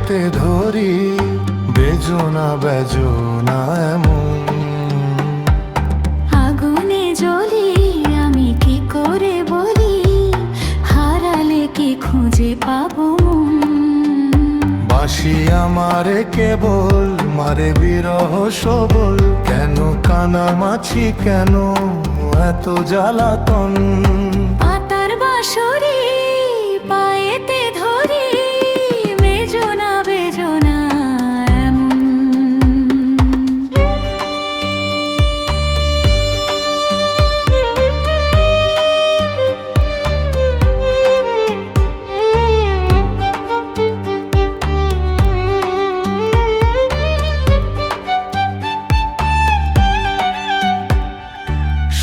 পায়েতে ধরি, বেজনা বেজনা এমন। আগুনে জ্বলি আমি কি করে বলি, হারালে কি খুঁজে পাবো মন। বাঁশি আমারে কেবল মারে বিরহ সবল, কেন কানামাছি কেন এত জ্বালাতন। পাতার বাঁশরি পায়েতে ধরি, বেজনা বেজনা এমন।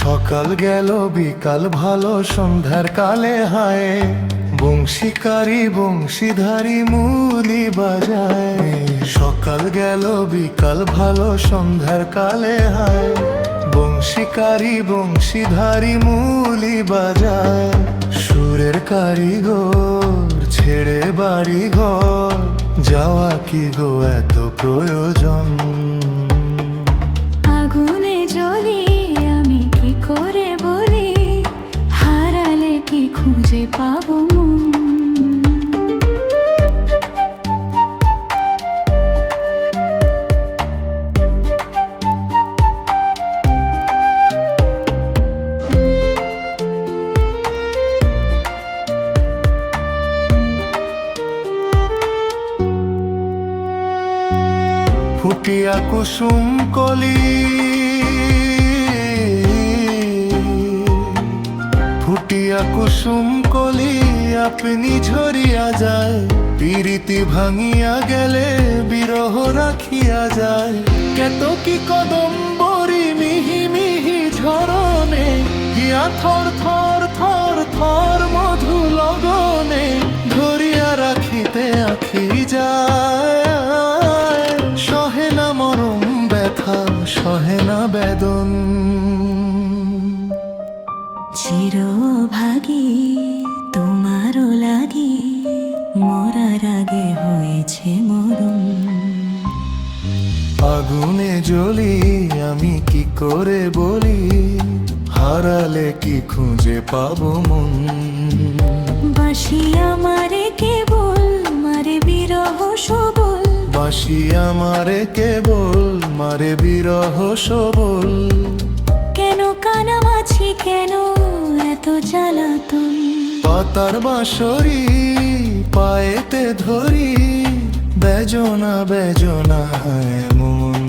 সকাল গেল বিকাল ভালো সন্ধ্যার কালে হায়, বংশীকারী বংশীধারী মুলি বাজায়। সকাল গেল বিকাল ভালো সন্ধ্যার কালে হায়, বংশীকারী বংশীধারী মুলি বাজায়। সুরের কারিগর ছেড়ে বাড়ি ঘর, যাওয়া কি গো এত প্রয়োজন। আগুনে জ্বলি আমি কি করে বলি, হারালে কি খুঁজে পাবো মন। ফুটিয়া কুসুম কলি, ফুটিয়া কুসুম কলি আপনি ঝরিয়া যায়। প্রীতি ভাঙিয়া গেলে বিরহ রাখিয়া যায়। কেতকী কদম্বরী মিহি মিহি ঝরণে, হিয়া থর থর থর থর মধু লগনে, ধরিয়া রাখিতে আখি যায়। সহে না মরম ব্যথা সহে না বেদন। চিরভাগী তোমারও লাগি, মরার আগে হয়েছে মরণ। আগুনে জ্বলি আমি কি করে বলি, হারালে কি খুঁজে পাবো মন। বাঁশি আমারে কেবল মারে বিরহ সবল, বাঁশি আমারে কেবল মারে বিরহ সবল। কেন কানামাছি কেন এত জ্বালাতন। পাতার বাঁশরি পায়েতে ধরি, বেজনা বেজনা এমন।